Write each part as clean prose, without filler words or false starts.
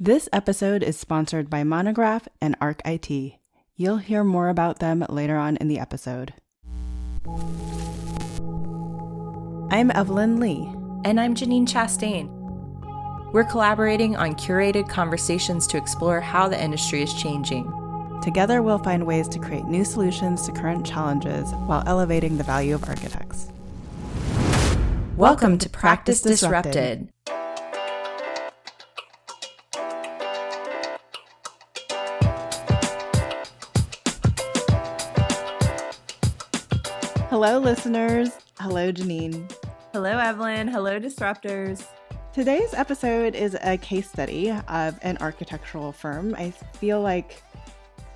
This episode is sponsored by Monograph and Arc IT. You'll hear more about them later on in the episode. I'm Evelyn Lee. And I'm Janine Chastain. We're collaborating on curated conversations to explore how the industry is changing. Together, we'll find ways to create new solutions to current challenges while elevating the value of architects. Welcome to Practice Disrupted. Hello, listeners. Hello, Janine. Hello, Evelyn. Hello, Disruptors. Today's episode is a case study of an architectural firm. I feel like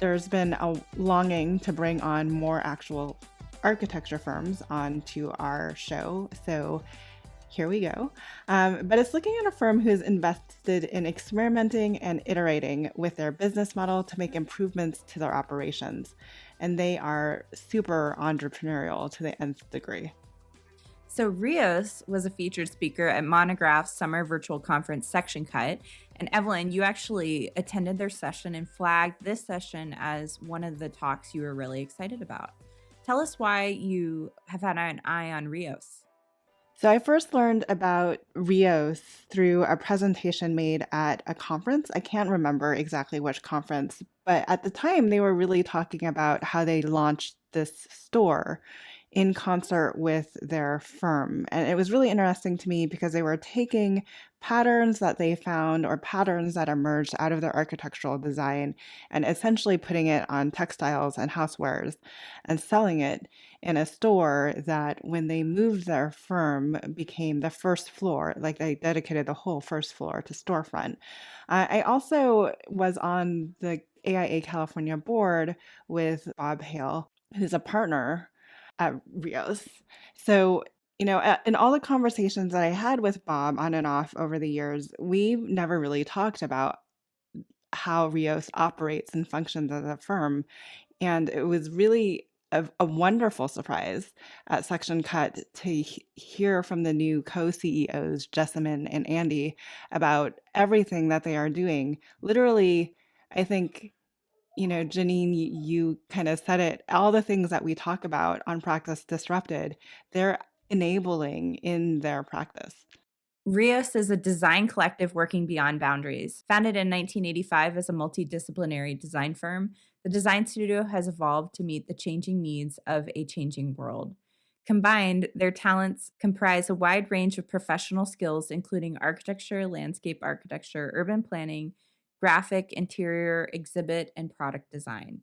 there's been a longing to bring on more actual architecture firms onto our show. So here we go. But it's looking at a firm who's invested in experimenting and iterating with their business model to make improvements to their operations. And they are super entrepreneurial to the nth degree. So Rios was a featured speaker at Monograph's summer virtual conference Section Cut. And Evelyn, you actually attended their session and flagged this session as one of the talks you were really excited about. Tell us why you have had an eye on Rios. So I first learned about Rios through a presentation made at a conference. I can't remember exactly which conference, but at the time they were really talking about how they launched this store in concert with their firm. And it was really interesting to me because they were taking patterns that they found or patterns that emerged out of their architectural design and essentially putting it on textiles and housewares and selling it in a store that when they moved their firm became the first floor, like they dedicated the whole first floor to storefront. I also was on the AIA California board with Bob Hale, who's a partner at Rios. So, in all the conversations that I had with Bob on and off over the years, we never really talked about how Rios operates and functions as a firm. And it was really a wonderful surprise at Section Cut to hear from the new co-CEOs, Jessamine and Andy, about everything that they are doing. Literally, I think, Janine, you kind of said it, all the things that we talk about on Practice Disrupted, they're enabling in their practice. Rios is a design collective working beyond boundaries. Founded in 1985 as a multi-disciplinary design firm, the design studio has evolved to meet the changing needs of a changing world. Combined, their talents comprise a wide range of professional skills, including architecture, landscape architecture, urban planning, graphic, interior, exhibit, and product design.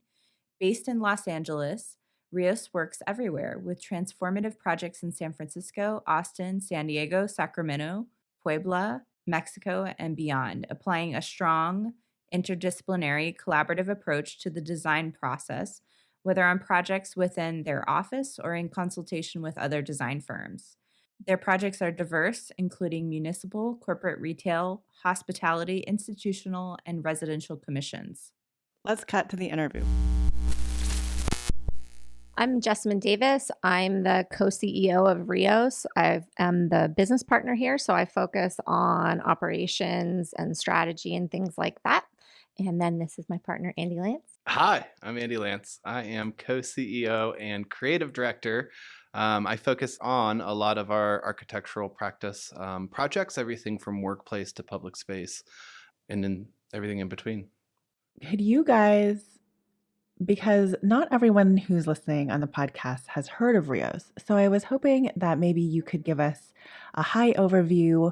Based in Los Angeles, Rios works everywhere with transformative projects in San Francisco, Austin, San Diego, Sacramento, Puebla, Mexico, and beyond, applying a strong, interdisciplinary, collaborative approach to the design process, whether on projects within their office or in consultation with other design firms. Their projects are diverse, including municipal, corporate retail, hospitality, institutional, and residential commissions. Let's cut to the interview. I'm Jessamine Davis. I'm the co-CEO of Rios. I am the business partner here, so I focus on operations and strategy and things like that. And then this is my partner, Andy Lance. Hi, I'm Andy Lance. I am co-CEO and creative director. I focus on a lot of our architectural practice projects, everything from workplace to public space, and then everything in between. Could you guys, because not everyone who's listening on the podcast has heard of Rios, so I was hoping that maybe you could give us a high overview,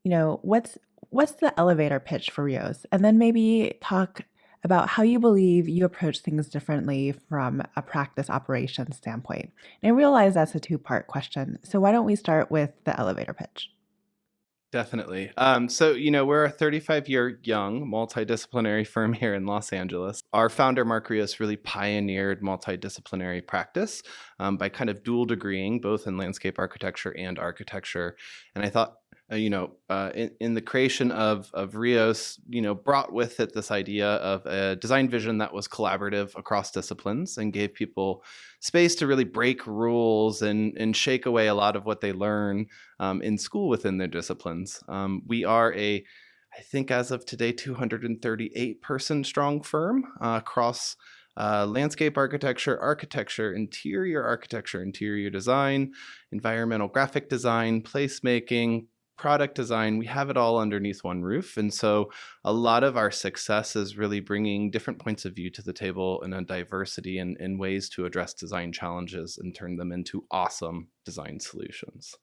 what's the elevator pitch for Rios, and then maybe talk about how you believe you approach things differently from a practice operations standpoint. And I realize that's a two-part question, so why don't we start with the elevator pitch? Definitely. So, we're a 35-year young multidisciplinary firm here in Los Angeles. Our founder, Mark Rios, really pioneered multidisciplinary practice by kind of dual degreeing both in landscape architecture and architecture. And I thought, in the creation of Rios, brought with it this idea of a design vision that was collaborative across disciplines and gave people space to really break rules and shake away a lot of what they learn in school within their disciplines. We are I think as of today, 238 person strong firm across landscape architecture, interior design, environmental graphic design, placemaking, product design. We have it all underneath one roof. And so a lot of our success is really bringing different points of view to the table and a diversity in ways to address design challenges and turn them into awesome design solutions.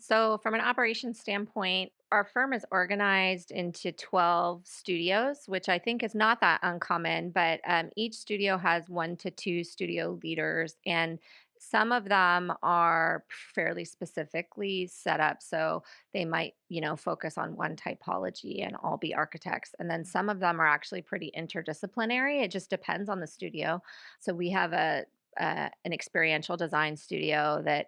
So, from an operations standpoint, our firm is organized into 12 studios, which I think is not that uncommon, but each studio has 1 to 2 studio leaders, and some of them are fairly specifically set up. So they might, focus on one typology and all be architects. And then some of them are actually pretty interdisciplinary. It just depends on the studio. So we have an experiential design studio that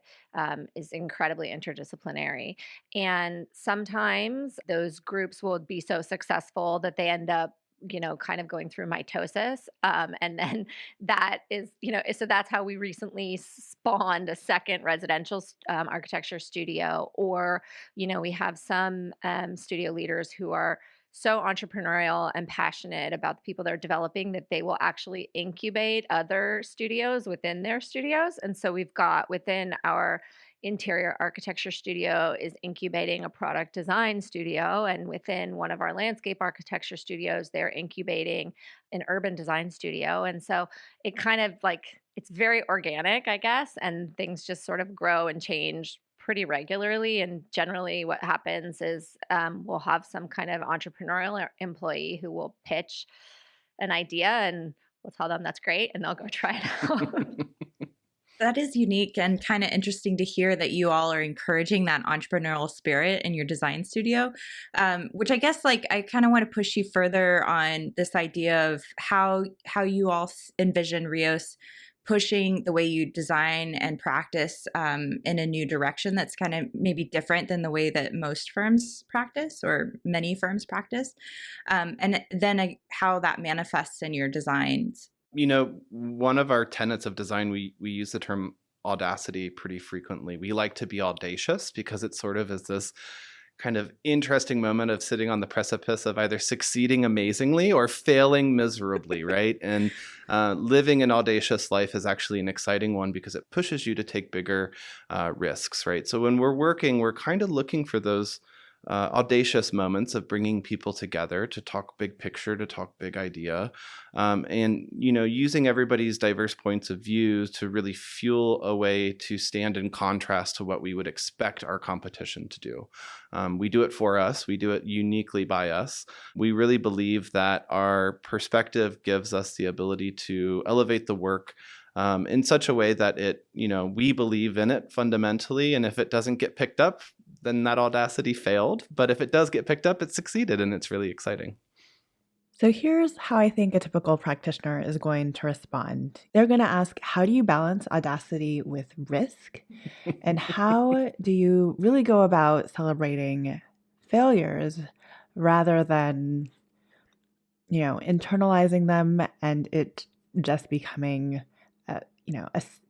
is incredibly interdisciplinary. And sometimes those groups will be so successful that they end up, kind of going through mitosis. And then that is, so that's how we recently spawned a second residential architecture studio. Or, we have some studio leaders who are so entrepreneurial and passionate about the people they're developing that they will actually incubate other studios within their studios. And so we've got within our interior architecture studio is incubating a product design studio, and within one of our landscape architecture studios they're incubating an urban design studio. And so it kind of like it's very organic, I guess, and things just sort of grow and change pretty regularly. And generally what happens is we'll have some kind of entrepreneurial employee who will pitch an idea, and we'll tell them that's great and they'll go try it out. That is unique and kind of interesting to hear that you all are encouraging that entrepreneurial spirit in your design studio, which I guess like I kind of want to push you further on this idea of how you all envision Rios pushing the way you design and practice in a new direction that's kind of maybe different than the way that most firms practice or many firms practice, and then how that manifests in your designs. One of our tenets of design, we use the term audacity pretty frequently. We like to be audacious because it sort of is this kind of interesting moment of sitting on the precipice of either succeeding amazingly or failing miserably, right? And living an audacious life is actually an exciting one because it pushes you to take bigger risks, right? So when we're working, we're kind of looking for those audacious moments of bringing people together to talk big picture, to talk big idea, and using everybody's diverse points of view to really fuel a way to stand in contrast to what we would expect our competition to do. We do it for us. We do it uniquely by us. We really believe that our perspective gives us the ability to elevate the work in such a way that we believe in it fundamentally. And if it doesn't get picked up, then that audacity failed. But if it does get picked up, it succeeded, and it's really exciting. So here's how I think a typical practitioner is going to respond. They're going to ask, how do you balance audacity with risk? And how do you really go about celebrating failures rather than, internalizing them and it just becoming,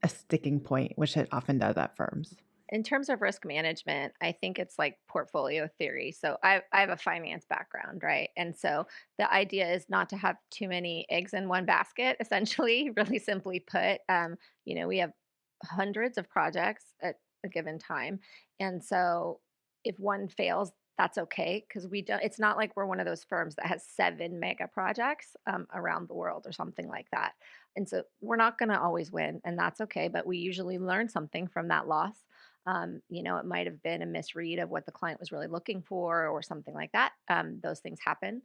a sticking point, which it often does at firms? In terms of risk management, I think it's like portfolio theory. So I have a finance background, right? And so the idea is not to have too many eggs in one basket, essentially, really simply put. We have hundreds of projects at a given time. And so if one fails, that's okay, because it's not like we're one of those firms that has 7 mega projects around the world or something like that. And so we're not going to always win, and that's okay. But we usually learn something from that loss. It might have been a misread of what the client was really looking for or something like that. Those things happen.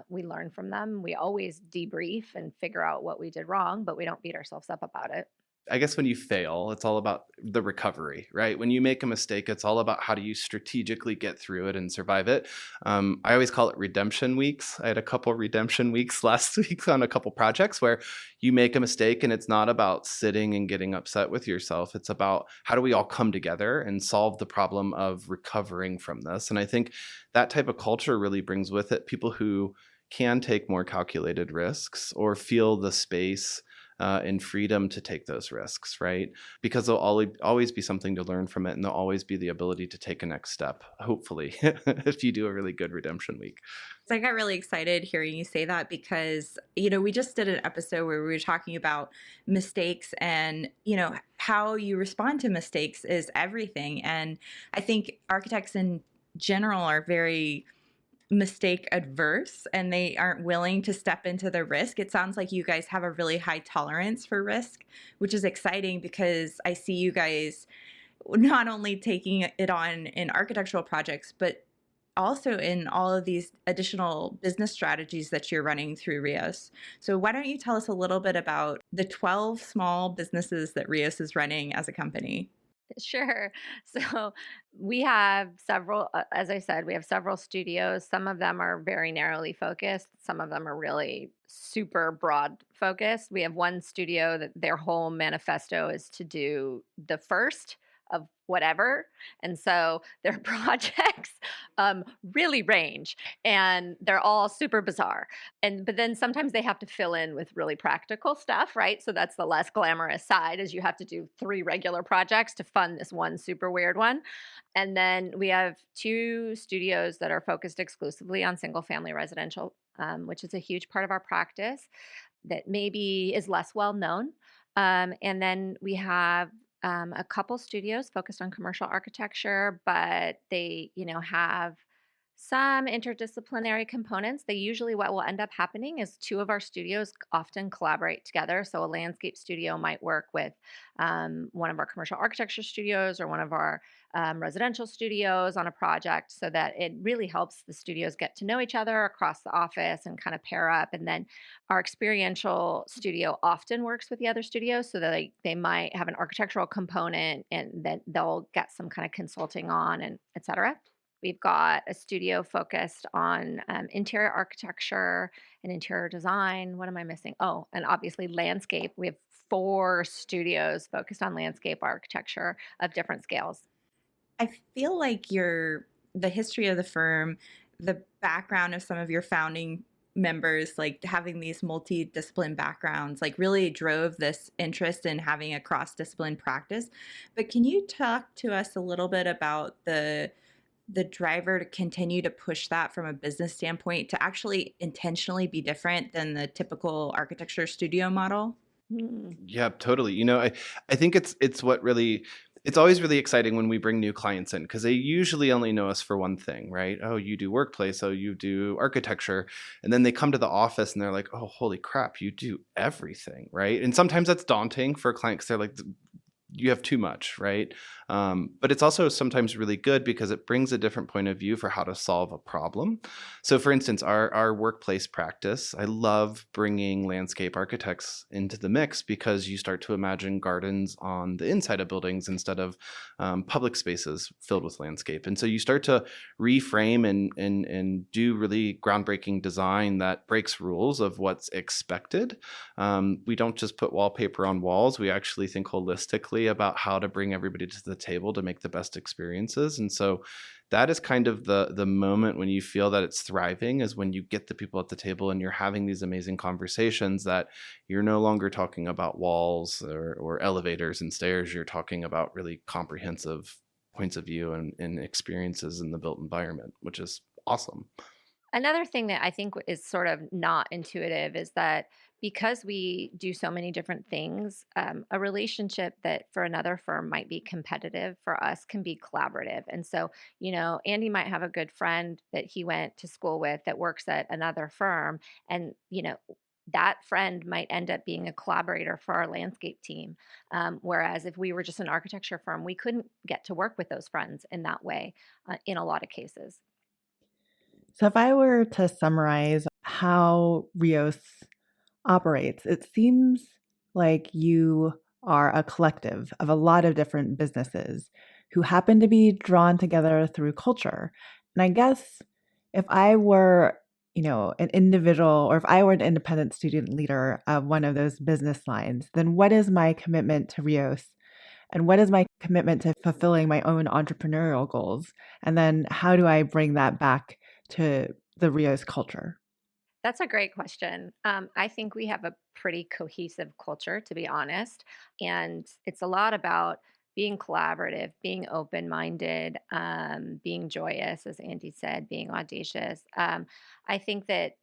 We learn from them. We always debrief and figure out what we did wrong, but we don't beat ourselves up about it. I guess when you fail, it's all about the recovery, right? When you make a mistake, it's all about how do you strategically get through it and survive it. I always call it redemption weeks. I had a couple redemption weeks last week on a couple projects where you make a mistake and it's not about sitting and getting upset with yourself. It's about how do we all come together and solve the problem of recovering from this. And I think that type of culture really brings with it people who can take more calculated risks or feel the space and freedom to take those risks, right? Because there'll always be something to learn from it, and there'll always be the ability to take a next step, hopefully, if you do a really good redemption week. So I got really excited hearing you say that because, we just did an episode where we were talking about mistakes and, how you respond to mistakes is everything. And I think architects in general are very mistake adverse and they aren't willing to step into the risk. It sounds like you guys have a really high tolerance for risk, which is exciting because I see you guys not only taking it on in architectural projects, but also in all of these additional business strategies that you're running through Rios. So why don't you tell us a little bit about the 12 small businesses that Rios is running as a company? Sure. So we have several, as I said, we have several studios. Some of them are very narrowly focused. Some of them are really super broad focused. We have one studio that their whole manifesto is to do the first of whatever. And so their projects really range and they're all super bizarre. But then sometimes they have to fill in with really practical stuff, right? So that's the less glamorous side, is you have to do 3 regular projects to fund this one super weird one. And then we have 2 studios that are focused exclusively on single family residential, which is a huge part of our practice that maybe is less well known. And then we have a couple studios focused on commercial architecture, but they, have some interdisciplinary components. They usually, what will end up happening is 2 of our studios often collaborate together. So a landscape studio might work with one of our commercial architecture studios or one of our residential studios on a project, so that it really helps the studios get to know each other across the office and kind of pair up. And then our experiential studio often works with the other studios, so that they might have an architectural component and then they'll get some kind of consulting on, and et cetera. We've got a studio focused on interior architecture and interior design. What am I missing? Oh, and obviously landscape. We have 4 studios focused on landscape architecture of different scales. I feel like the history of the firm, the background of some of your founding members, like having these multi-discipline backgrounds, like really drove this interest in having a cross-discipline practice. But can you talk to us a little bit about the driver to continue to push that from a business standpoint to actually intentionally be different than the typical architecture studio model? Yeah, totally. I think it's always really exciting when we bring new clients in, because they usually only know us for one thing, right? Oh, you do workplace. Oh, you do architecture. And then they come to the office and they're like, oh, holy crap, you do everything, right? And sometimes that's daunting for a client because they're like, you have too much, right? But it's also sometimes really good because it brings a different point of view for how to solve a problem. So for instance, our workplace practice, I love bringing landscape architects into the mix because you start to imagine gardens on the inside of buildings instead of public spaces filled with landscape. And so you start to reframe and do really groundbreaking design that breaks rules of what's expected. We don't just put wallpaper on walls. We actually think holistically about how to bring everybody to the table to make the best experiences. And so that is kind of the moment when you feel that it's thriving, is when you get the people at the table and you're having these amazing conversations that you're no longer talking about walls or elevators and stairs. You're talking about really comprehensive points of view and experiences in the built environment, which is awesome. Another thing that I think is sort of not intuitive is that because we do so many different things, a relationship that for another firm might be competitive, for us can be collaborative. And so, Andy might have a good friend that he went to school with that works at another firm. And, that friend might end up being a collaborator for our landscape team. Whereas if we were just an architecture firm, we couldn't get to work with those friends in that way in a lot of cases. So, if I were to summarize how Rios operates, it seems like you are a collective of a lot of different businesses who happen to be drawn together through culture. And I guess if I were, an individual, or if I were an independent student leader of one of those business lines, then what is my commitment to Rios? And what is my commitment to fulfilling my own entrepreneurial goals? And then how do I bring that back to the Rios culture? That's a great question. I think we have a pretty cohesive culture, to be honest. And it's a lot about being collaborative, being open minded, being joyous, as Andy said, being audacious. I think that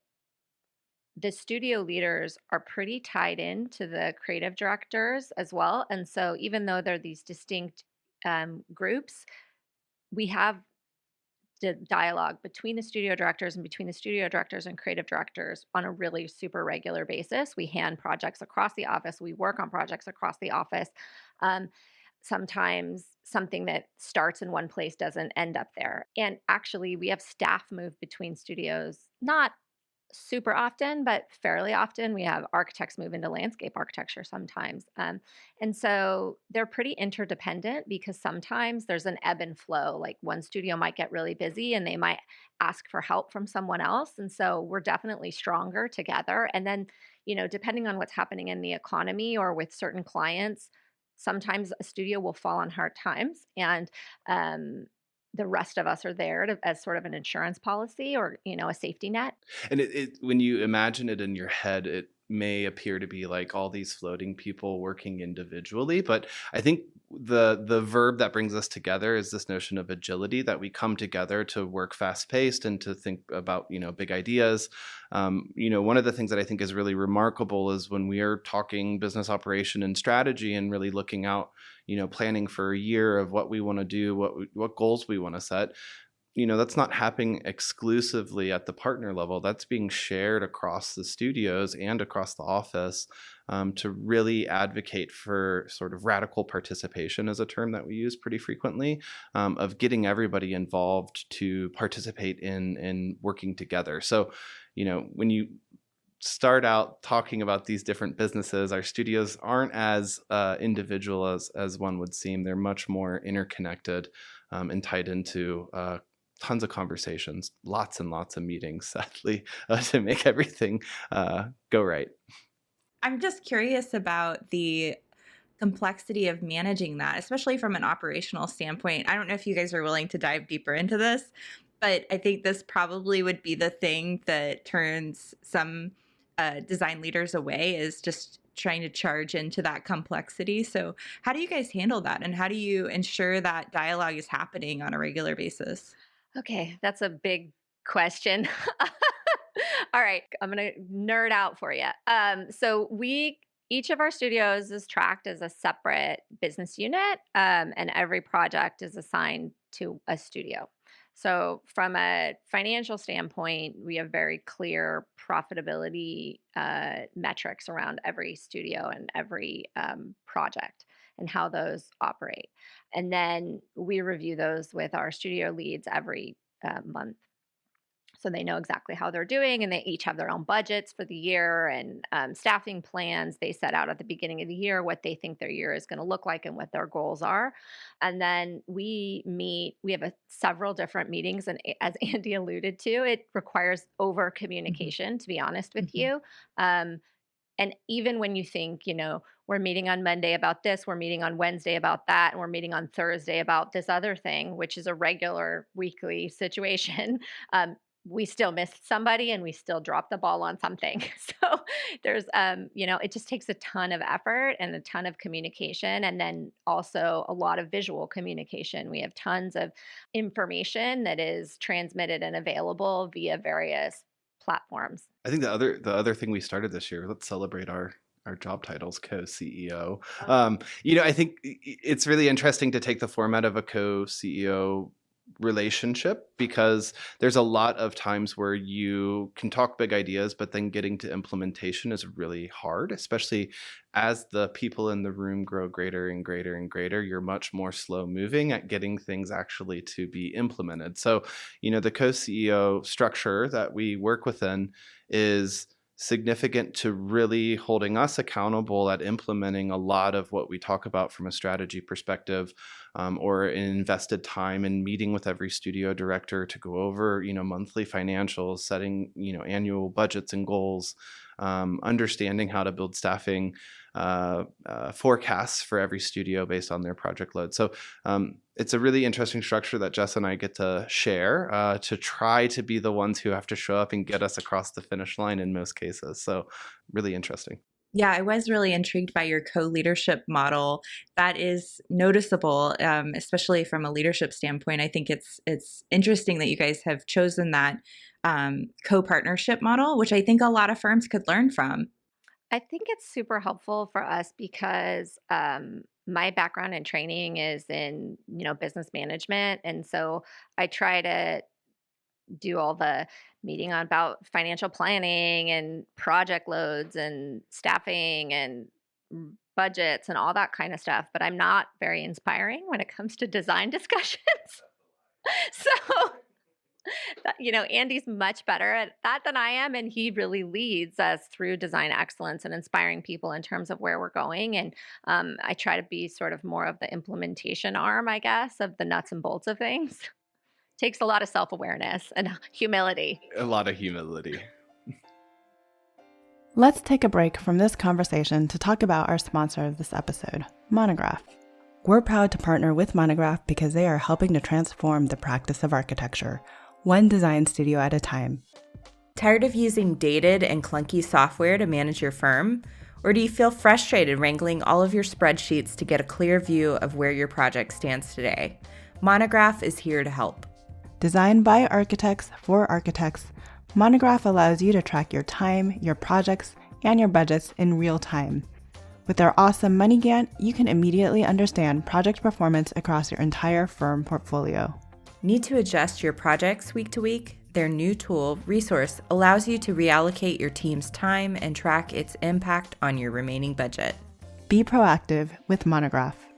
the studio leaders are pretty tied in to the creative directors as well. And so, even though they're these distinct groups, we have dialogue between the studio directors and between the studio directors and creative directors on a really super regular basis. We hand projects across the office. We work on projects across the office. Um, Sometimes something that starts in one place doesn't end up there. And actually, we have staff move between studios, not super often, but fairly often. We have architects move into landscape architecture sometimes. And so they're pretty interdependent because sometimes there's an ebb and flow. Like one studio might get really busy and they might ask for help from someone else. And so we're definitely stronger together. And then, depending on what's happening in the economy or with certain clients, sometimes a studio will fall on hard times. And the rest of us are there as sort of an insurance policy or a safety net. And when you imagine it in your head, it may appear to be like all these floating people working individually, but I think the verb that brings us together is this notion of agility, that we come together to work fast paced and to think about big ideas. One of the things that I think is really remarkable is when we are talking business operation and strategy and really looking out, planning for a year of what we want to do, what goals we want to set. That's not happening exclusively at the partner level. That's being shared across the studios and across the office, to really advocate for sort of radical participation, is a term that we use pretty frequently, of getting everybody involved to participate in working together. So, when you start out talking about these different businesses, our studios aren't as individual as one would seem. They're much more interconnected, and tied into tons of conversations, lots and lots of meetings, sadly, to make everything go right. I'm just curious about the complexity of managing that, especially from an operational standpoint. I don't know if you guys are willing to dive deeper into this, but I think this probably would be the thing that turns some design leaders away, is just trying to charge into that complexity. So how do you guys handle that? And how do you ensure that dialogue is happening on a regular basis? Okay, that's a big question. All right, I'm gonna nerd out for you. So each of our studios is tracked as a separate business unit, and every project is assigned to a studio. So from a financial standpoint, we have very clear profitability metrics around every studio and every project and how those operate. And then we review those with our studio leads every month. So they know exactly how they're doing, and they each have their own budgets for the year and staffing plans. They set out at the beginning of the year what they think their year is going to look like and what their goals are. And then we meet, we have several different meetings. And as Andy alluded to, it requires over communication, to be honest with you. And even when you think, we're meeting on Monday about this, we're meeting on Wednesday about that, and we're meeting on Thursday about this other thing, which is a regular weekly situation, we still missed somebody and we still dropped the ball on something. So there's, it just takes a ton of effort and a ton of communication. And then also a lot of visual communication. We have tons of information that is transmitted and available via various platforms. I think the other thing we started this year, let's celebrate our job titles, co-CEO. I think it's really interesting to take the format of a co-CEO relationship, because there's a lot of times where you can talk big ideas, but then getting to implementation is really hard, especially as the people in the room grow greater and greater and greater. You're much more slow moving at getting things actually to be implemented. So, the co-CEO structure that we work within is significant to really holding us accountable at implementing a lot of what we talk about from a strategy perspective, or invested time in meeting with every studio director to go over, monthly financials, setting, annual budgets and goals, understanding how to build staffing forecasts for every studio based on their project load. So it's a really interesting structure that Jess and I get to share to try to be the ones who have to show up and get us across the finish line in most cases. So really interesting. Yeah, I was really intrigued by your co-leadership model. That is noticeable, especially from a leadership standpoint. I think it's interesting that you guys have chosen that co-partnership model, which I think a lot of firms could learn from. I think it's super helpful for us because my background and training is in, business management. And so I try to do all the meeting on about financial planning and project loads and staffing and budgets and all that kind of stuff. But I'm not very inspiring when it comes to design discussions. So Andy's much better at that than I am, and he really leads us through design excellence and inspiring people in terms of where we're going. And I try to be sort of more of the implementation arm, I guess, of the nuts and bolts of things. Takes a lot of self-awareness and humility. A lot of humility. Let's take a break from this conversation to talk about our sponsor of this episode, Monograph. We're proud to partner with Monograph because they are helping to transform the practice of architecture, one design studio at a time. Tired of using dated and clunky software to manage your firm? Or do you feel frustrated wrangling all of your spreadsheets to get a clear view of where your project stands today? Monograph is here to help. Designed by architects for architects, Monograph allows you to track your time, your projects, and your budgets in real time. With their awesome Money Gantt, you can immediately understand project performance across your entire firm portfolio. Need to adjust your projects week to week? Their new tool, Resource, allows you to reallocate your team's time and track its impact on your remaining budget. Be proactive with Monograph.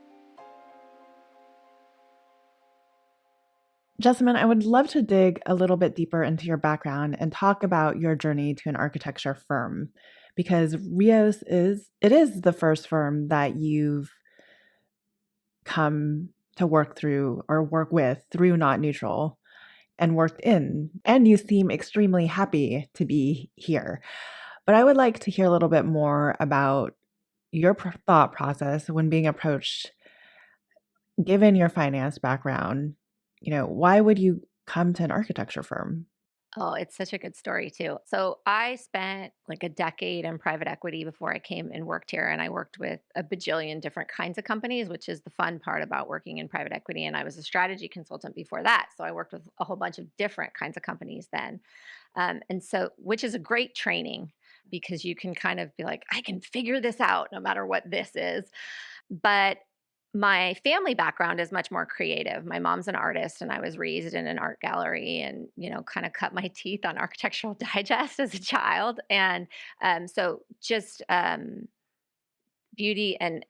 Jessamine, I would love to dig a little bit deeper into your background and talk about your journey to an architecture firm, because Rios is the first firm that you've come to work with through Not Neutral and worked in, and you seem extremely happy to be here. But I would like to hear a little bit more about your thought process when being approached, given your finance background. Why would you come to an architecture firm? Oh, it's such a good story too. So I spent like a decade in private equity before I came and worked here. And I worked with a bajillion different kinds of companies, which is the fun part about working in private equity. And I was a strategy consultant before that. So I worked with a whole bunch of different kinds of companies then. Which is a great training because you can kind of be like, I can figure this out no matter what this is. But my family background is much more creative. My mom's an artist, and I was raised in an art gallery and, kind of cut my teeth on Architectural Digest as a child. And beauty and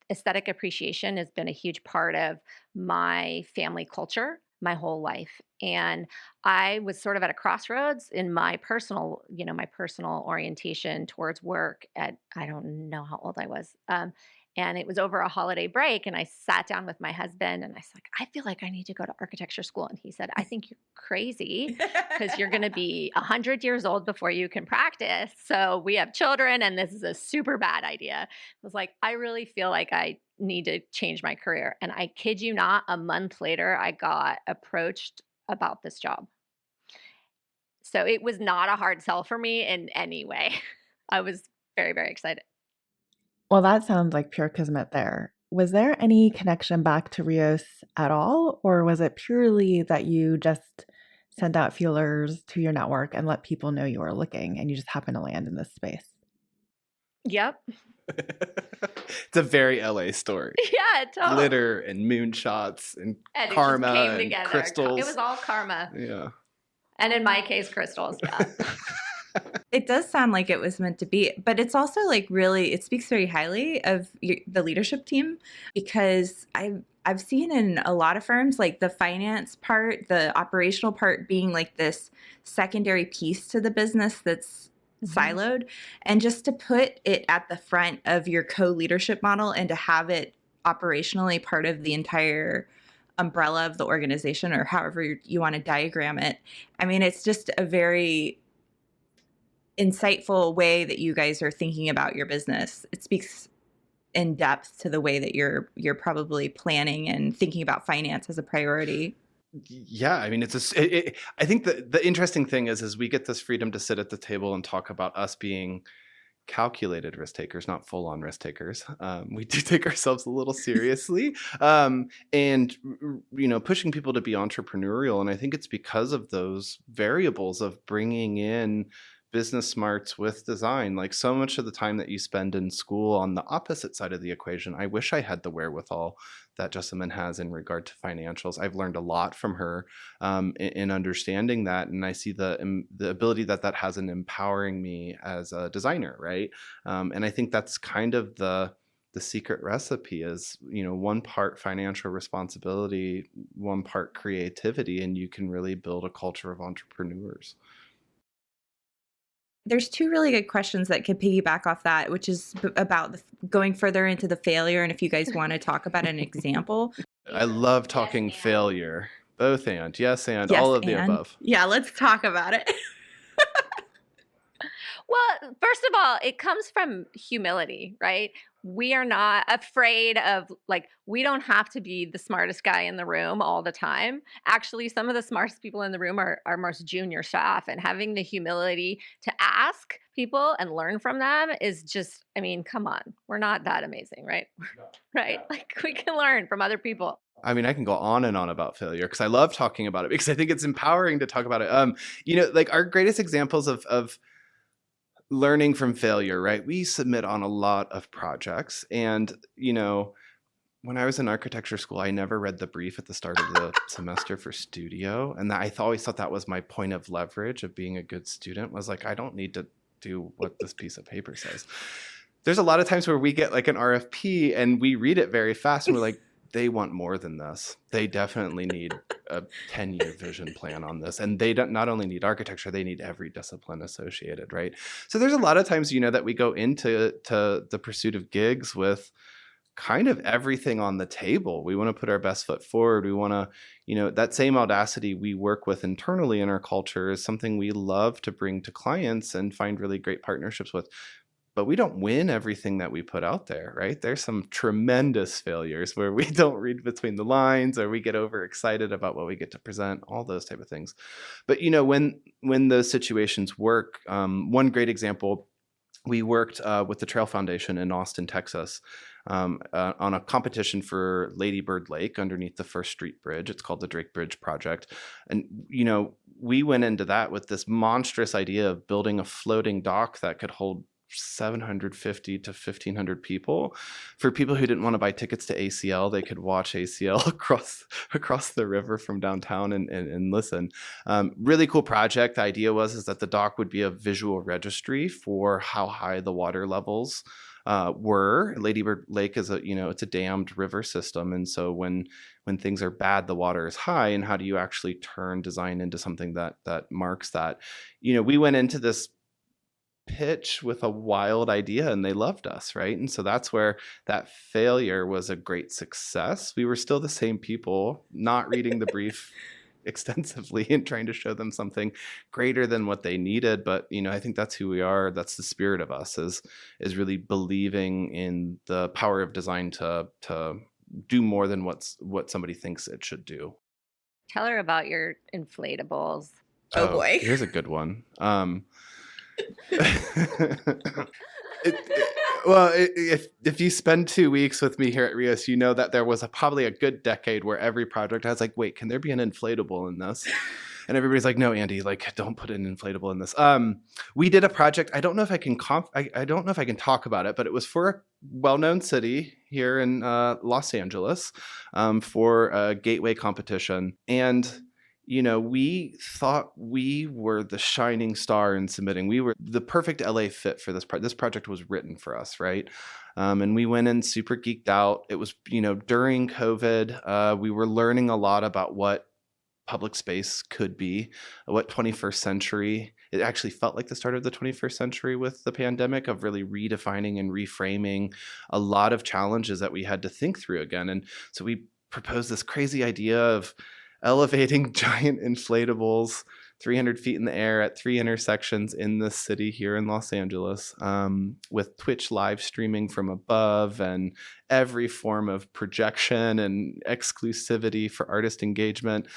aesthetic appreciation has been a huge part of my family culture my whole life. And I was sort of at a crossroads in my personal orientation towards work at, I don't know how old I was. And it was over a holiday break. And I sat down with my husband and I was like, I feel like I need to go to architecture school. And he said, I think you're crazy because you're going to be 100 years old before you can practice. So we have children and this is a super bad idea. I was like, I really feel like I need to change my career. And I kid you not, a month later, I got approached about this job. So it was not a hard sell for me in any way. I was very, very excited. Well, that sounds like pure kismet there. Was there any connection back to Rios at all? Or was it purely that you just sent out feelers to your network and let people know you were looking and you just happened to land in this space? Yep. It's a very LA story. Yeah, totally. Glitter and moonshots and And karma it just came and together. crystals. It was all karma. Yeah. And in my case, crystals. Yeah. It does sound like it was meant to be, but it's also like really, it speaks very highly of the leadership team because I've seen in a lot of firms like the finance part, the operational part being like this secondary piece to the business that's siloed, and just to put it at the front of your co-leadership model and to have it operationally part of the entire umbrella of the organization, or however you want to diagram it. I mean, it's just a very insightful way that you guys are thinking about your business. It speaks in depth to the way that you're probably planning and thinking about finance as a priority. Yeah, I mean, I think the interesting thing is we get this freedom to sit at the table and talk about us being calculated risk takers, not full on risk takers. We do take ourselves a little seriously, and pushing people to be entrepreneurial. And I think it's because of those variables of bringing in business smarts with design. Like, so much of the time that you spend in school on the opposite side of the equation, I wish I had the wherewithal that Jessamine has in regard to financials. I've learned a lot from her in understanding that, and I see the ability that has in empowering me as a designer, right? And I think that's kind of the secret recipe is, one part financial responsibility, one part creativity, and you can really build a culture of entrepreneurs. There's two really good questions that could piggyback off that, which is about going further into the failure, and if you guys want to talk about an example. I love talking failure. Both and. Yes, and Yes, all of the and. above. Yeah, let's talk about it. Well, first of all, it comes from humility, right? We are not afraid of, we don't have to be the smartest guy in the room all the time. Actually, some of the smartest people in the room are our most junior staff, and having the humility to ask people and learn from them is just, I mean, come on. We're not that amazing, right? Right? Like, we can learn from other people. I mean, I can go on and on about failure because I love talking about it, because I think it's empowering to talk about it. Like, our greatest examples of learning from failure, right? We submit on a lot of projects. And, when I was in architecture school, I never read the brief at the start of the semester for studio. And I always thought that was my point of leverage of being a good student, was like, I don't need to do what this piece of paper says. There's a lot of times where we get like an RFP and we read it very fast and we're like, they want more than this. They definitely need a 10-year vision plan on this. And they don't not only need architecture, they need every discipline associated, right? So there's a lot of times, that we go into the pursuit of gigs with kind of everything on the table. We want to put our best foot forward. We want to, that same audacity we work with internally in our culture is something we love to bring to clients and find really great partnerships with. But we don't win everything that we put out there, right? There's some tremendous failures where we don't read between the lines, or we get overexcited about what we get to present, all those type of things. But, when those situations work, one great example, we worked with the Trail Foundation in Austin, Texas, on a competition for Lady Bird Lake underneath the First Street Bridge. It's called the Drake Bridge Project. And, we went into that with this monstrous idea of building a floating dock that could hold 750 to 1,500 people. For people who didn't want to buy tickets to ACL, they could watch ACL across the river from downtown and listen. Really cool project. The idea was that the dock would be a visual registry for how high the water levels were. Lady Bird Lake is it's a dammed river system, and so when things are bad, the water is high. And how do you actually turn design into something that marks that? We went into this pitch with a wild idea and they loved us, right? And so that's where that failure was a great success. We were still the same people, not reading the brief extensively and trying to show them something greater than what they needed. But I think that's who we are. That's the spirit of us, is really believing in the power of design to do more than what somebody thinks it should do. Tell her about your inflatables. Oh boy. Here's a good one. If you spend 2 weeks with me here at Rios, you know that there was probably a good decade where every project I was like, wait, can there be an inflatable in this? And everybody's like, no, Andy, don't put an inflatable in this. We did a project. I don't know if I can I don't know if I can talk about it, but it was for a well-known city here in Los Angeles, for a gateway competition. And we thought we were the shining star in submitting. We were the perfect LA fit for this project. This project was written for us, right? And we went in super geeked out. It was, during COVID. We were learning a lot about what public space could be, what 21st century, it actually felt like the start of the 21st century with the pandemic, of really redefining and reframing a lot of challenges that we had to think through again. And so we proposed this crazy idea of elevating giant inflatables 300 feet in the air at 3 intersections in the city here in Los Angeles, with Twitch live streaming from above and every form of projection and exclusivity for artist engagement.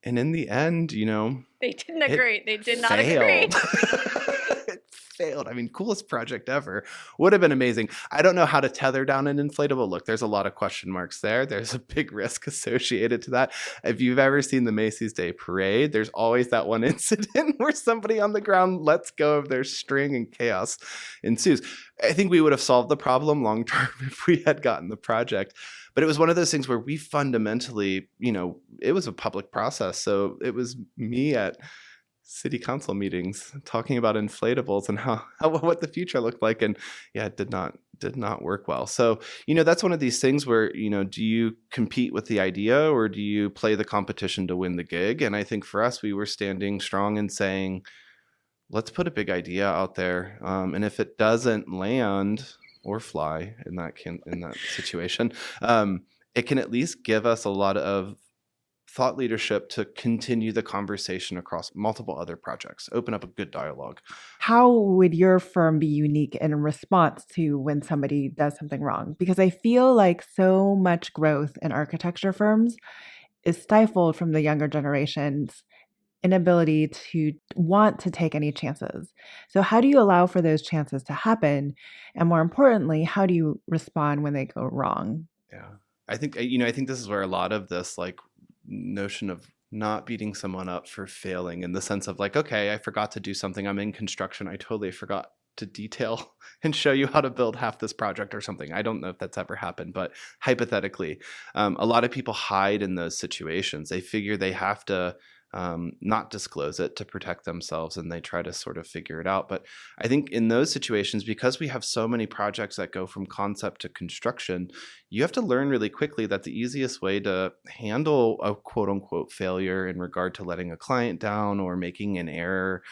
And in the end, They didn't it agree. They did not agree. It failed. I mean, coolest project ever. Would have been amazing. I don't know how to tether down an inflatable. Look, there's a lot of question marks there. There's a big risk associated to that. If you've ever seen the Macy's Day Parade, there's always that one incident where somebody on the ground lets go of their string and chaos ensues. I think we would have solved the problem long term if we had gotten the project. But it was one of those things where we fundamentally, it was a public process. So it was me at city council meetings talking about inflatables and how what the future looked like. And yeah, it did not work well. So, that's one of these things where, do you compete with the idea or do you play the competition to win the gig? And I think for us, we were standing strong and saying, let's put a big idea out there. And if it doesn't land or fly in that situation, it can at least give us a lot of thought leadership to continue the conversation across multiple other projects, open up a good dialogue. How would your firm be unique in response to when somebody does something wrong? Because I feel like so much growth in architecture firms is stifled from the younger generation's inability to want to take any chances. So how do you allow for those chances to happen? And more importantly, how do you respond when they go wrong? Yeah. I think this is where a lot of this notion of not beating someone up for failing, in the sense of okay, I forgot to do something. I'm in construction. I totally forgot to detail and show you how to build half this project or something. I don't know if that's ever happened, but hypothetically, a lot of people hide in those situations. They figure they have to not disclose it to protect themselves, and they try to sort of figure it out. But I think in those situations, because we have so many projects that go from concept to construction, you have to learn really quickly that the easiest way to handle a quote unquote failure in regard to letting a client down or making an error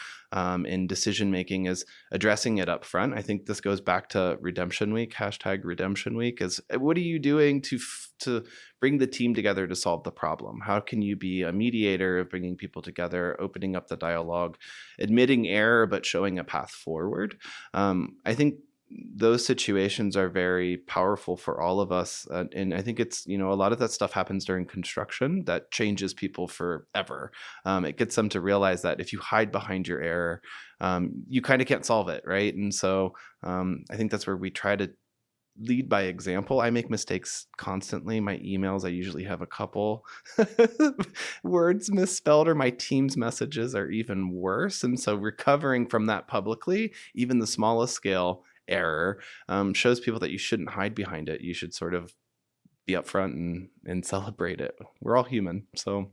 in decision making is addressing it up front. I think this goes back to Redemption Week, #Redemption Week, is what are you doing to bring the team together to solve the problem? How can you be a mediator of bringing people together, opening up the dialogue, admitting error, but showing a path forward? I think those situations are very powerful for all of us. And I think it's, a lot of that stuff happens during construction that changes people forever. It gets them to realize that if you hide behind your error, you kind of can't solve it, right? And so I think that's where we try to lead by example. I make mistakes constantly. My emails, I usually have a couple words misspelled, or my team's messages are even worse. And so recovering from that publicly, even the smallest scale error, shows people that you shouldn't hide behind it. You should sort of be upfront and celebrate it. We're all human. So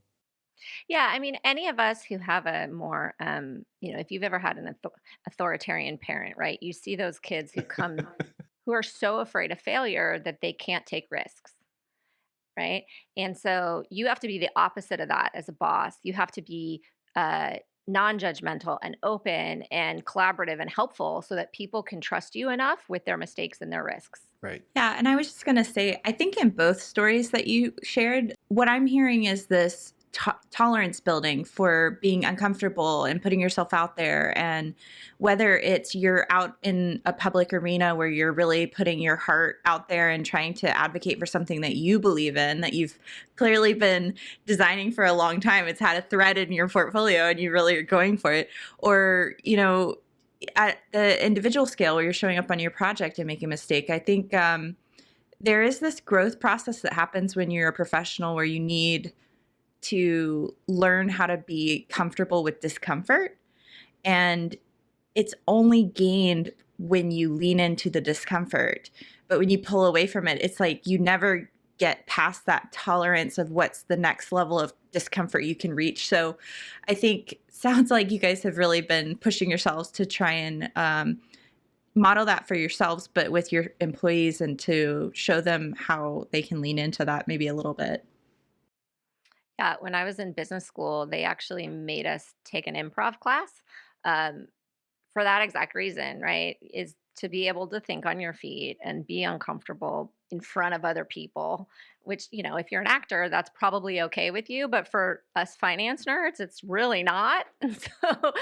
Yeah, I mean, any of us who have a more, if you've ever had an authoritarian parent, right? You see those kids who come, who are so afraid of failure that they can't take risks, right? And so you have to be the opposite of that as a boss. You have to be non-judgmental and open and collaborative and helpful so that people can trust you enough with their mistakes and their risks. right. Yeah, and I was just going to say, I think in both stories that you shared, what I'm hearing is this tolerance building for being uncomfortable and putting yourself out there. And whether it's you're out in a public arena where you're really putting your heart out there and trying to advocate for something that you believe in, that you've clearly been designing for a long time, it's had a thread in your portfolio and you really are going for it. Or, at the individual scale where you're showing up on your project and making a mistake, I think there is this growth process that happens when you're a professional where you need to learn how to be comfortable with discomfort. And it's only gained when you lean into the discomfort. But when you pull away from it, it's like you never get past that tolerance of what's the next level of discomfort you can reach. So I think sounds like you guys have really been pushing yourselves to try and model that for yourselves, but with your employees, and to show them how they can lean into that maybe a little bit. Yeah, when I was in business school, they actually made us take an improv class. Um, for that exact reason, right? Is to be able to think on your feet and be uncomfortable in front of other people, which, if you're an actor, that's probably okay with you. But for us finance nerds, it's really not. And so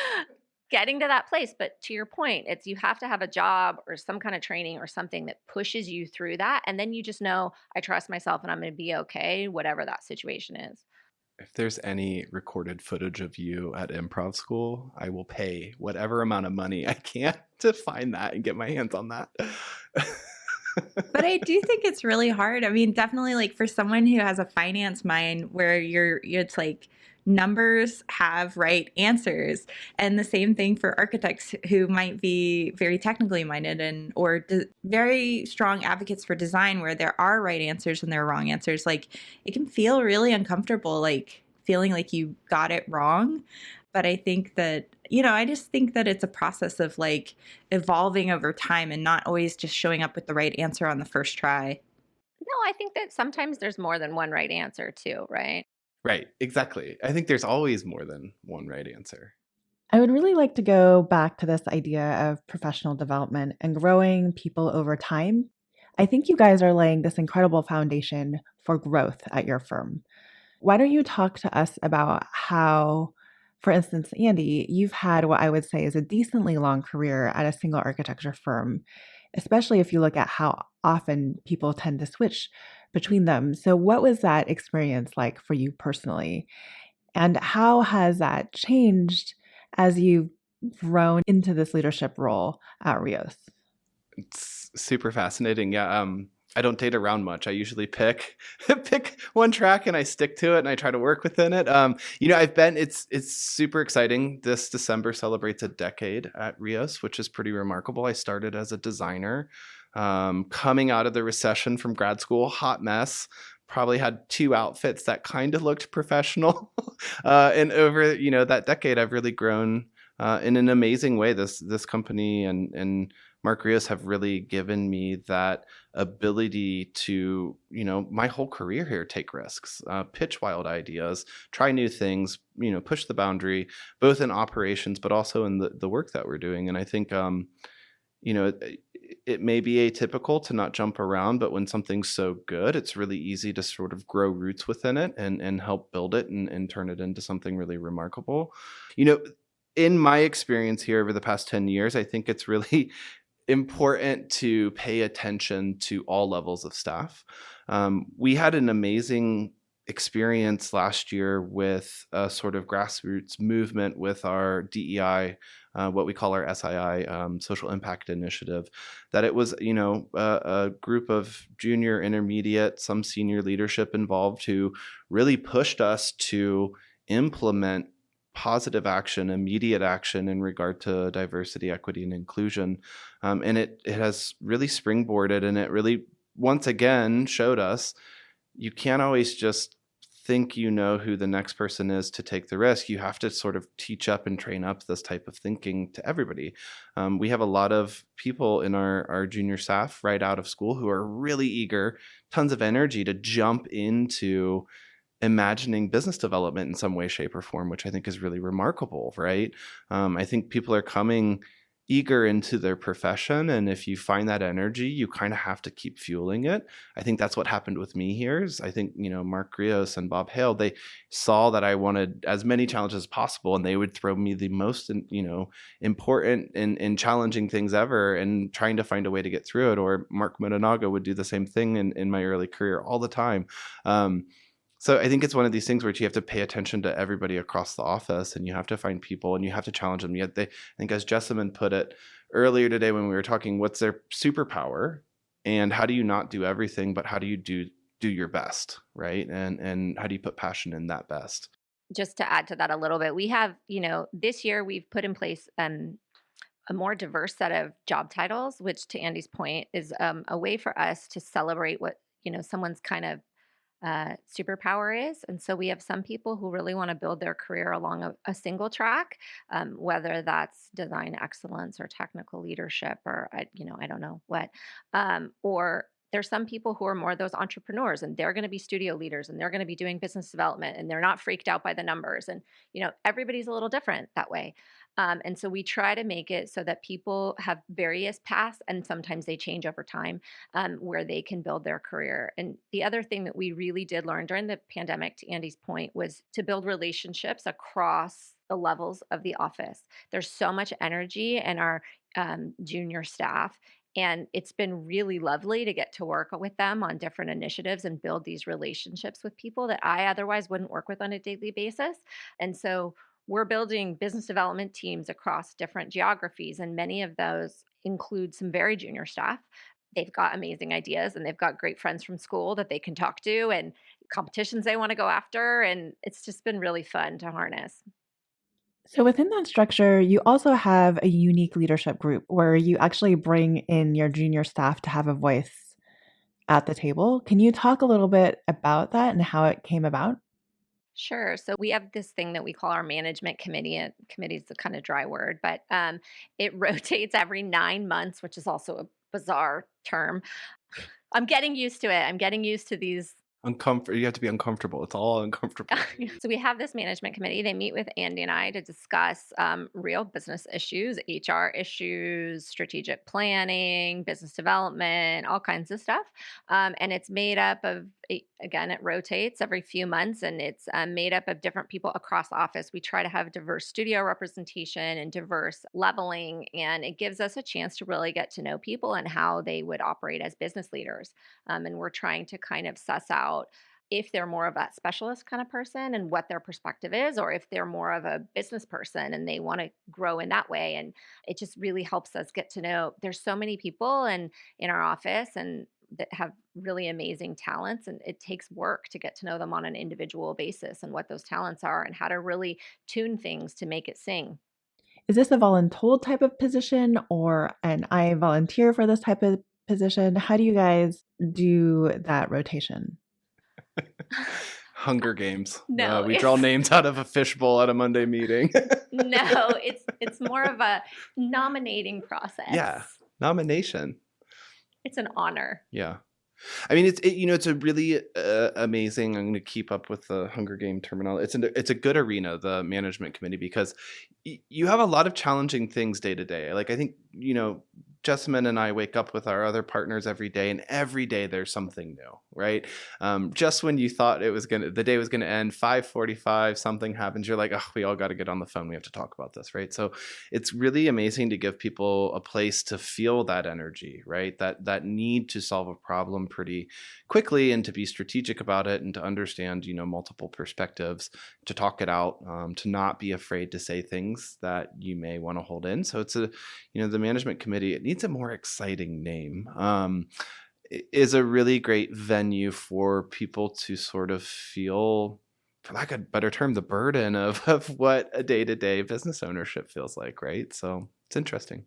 getting to that place, but to your point, it's you have to have a job or some kind of training or something that pushes you through that. And then you just know, I trust myself and I'm going to be okay, whatever that situation is. If there's any recorded footage of you at improv school, I will pay whatever amount of money I can to find that and get my hands on that. But I do think it's really hard. I mean, definitely like for someone who has a finance mind where it's like numbers have right answers. And the same thing for architects who might be very technically minded and or very strong advocates for design where there are right answers and there are wrong answers. Like it can feel really uncomfortable, like feeling like you got it wrong. But I think that, I just think that it's a process of like evolving over time and not always just showing up with the right answer on the first try. No, I think that sometimes there's more than one right answer too, right? Right, exactly. I think there's always more than one right answer. I would really like to go back to this idea of professional development and growing people over time. I think you guys are laying this incredible foundation for growth at your firm. Why don't you talk to us about how, for instance, Andy, you've had what I would say is a decently long career at a single architecture firm, especially if you look at how often people tend to switch between them. So, what was that experience like for you personally? And how has that changed as you've grown into this leadership role at Rios? It's super fascinating. Yeah. I don't date around much. I usually pick pick one track and I stick to it and I try to work within it. It's super exciting. This December celebrates a decade at Rios, which is pretty remarkable. I started as a designer, coming out of the recession from grad school, hot mess. Probably had two outfits that kind of looked professional, and over that decade, I've really grown in an amazing way. This company and Mark Rios have really given me that ability to, my whole career here, take risks, pitch wild ideas, try new things, push the boundary, both in operations, but also in the work that we're doing. And I think, it may be atypical to not jump around, but when something's so good, it's really easy to sort of grow roots within it and help build it and turn it into something really remarkable. You know, in my experience here over the past 10 years, I think it's really important to pay attention to all levels of staff. We had an amazing experience last year with a sort of grassroots movement with our DEI, what we call our SII, Social Impact Initiative, that it was, a group of junior, intermediate, some senior leadership involved who really pushed us to implement positive action, immediate action in regard to diversity, equity, and inclusion. And it has really springboarded, and it really, once again, showed us you can't always just think you know who the next person is to take the risk. You have to sort of teach up and train up this type of thinking to everybody. We have a lot of people in our junior staff right out of school who are really eager, tons of energy to jump into imagining business development in some way, shape, or form, which I think is really remarkable, right? I think people are coming eager into their profession, and if you find that energy, you kind of have to keep fueling it. I think that's what happened with me here. Is I think Mark Rios and Bob Hale, they saw that I wanted as many challenges as possible, and they would throw me the most important and challenging things ever, and trying to find a way to get through it. Or Mark Motonaga would do the same thing in my early career all the time. So I think it's one of these things where you have to pay attention to everybody across the office, and you have to find people and you have to challenge them. Yet I think as Jessamine put it earlier today when we were talking, what's their superpower and how do you not do everything, but how do you do your best, right? And how do you put passion in that best? Just to add to that a little bit, we have, this year we've put in place a more diverse set of job titles, which to Andy's point is a way for us to celebrate what, someone's kind of superpower is. And so we have some people who really want to build their career along a single track, whether that's design excellence or technical leadership or, I don't know what, or There's some people who are more those entrepreneurs, and they're going to be studio leaders, and they're going to be doing business development, and they're not freaked out by the numbers. And, everybody's a little different that way. And so we try to make it so that people have various paths, and sometimes they change over time, where they can build their career. And the other thing that we really did learn during the pandemic, to Andy's point, was to build relationships across the levels of the office. There's so much energy in our junior staff. And it's been really lovely to get to work with them on different initiatives and build these relationships with people that I otherwise wouldn't work with on a daily basis. And so we're building business development teams across different geographies, and many of those include some very junior staff. They've got amazing ideas, and they've got great friends from school that they can talk to, and competitions they want to go after. And it's just been really fun to harness. So within that structure, you also have a unique leadership group where you actually bring in your junior staff to have a voice at the table. Can you talk a little bit about that and how it came about? Sure. So we have this thing that we call our management committee. And committee is a kind of dry word, but it rotates every 9 months, which is also a bizarre term. I'm getting used to it. I'm getting used to these. Uncomfortable. You have to be uncomfortable. It's all uncomfortable. So we have this management committee. They meet with Andy and I to discuss real business issues, HR issues, strategic planning, business development, all kinds of stuff. And it's made up of, again, it rotates every few months, and it's made up of different people across the office. We try to have diverse studio representation and diverse leveling, and it gives us a chance to really get to know people and how they would operate as business leaders. And we're trying to kind of suss out if they're more of a specialist kind of person and what their perspective is, or if they're more of a business person and they want to grow in that way. And it just really helps us get to know. There's so many people in our office and that have really amazing talents, and it takes work to get to know them on an individual basis and what those talents are and how to really tune things to make it sing. Is this a voluntold type of position or an I volunteer for this type of position? How do you guys do that rotation? Hunger Games. No, We draw names out of a fishbowl at a Monday meeting. no, it's more of a nominating process. Yeah, nomination. It's an honor. Yeah. I mean, it's a really amazing. I'm going to keep up with the Hunger Game terminology. It's a good arena, the management committee, because you have a lot of challenging things day to day. Like I think Jessamine and I wake up with our other partners every day, and every day there's something new, right? Just when you thought the day was gonna end, 5:45, something happens. You're like, oh, we all got to get on the phone. We have to talk about this, right? So it's really amazing to give people a place to feel that energy, right? That need to solve a problem pretty quickly and to be strategic about it and to understand, multiple perspectives, to talk it out, to not be afraid to say things that you may want to hold in. So it's the management committee, it needs a more exciting name, is a really great venue for people to sort of feel, for lack of a better term, the burden of what a day-to-day business ownership feels like, right? So it's interesting.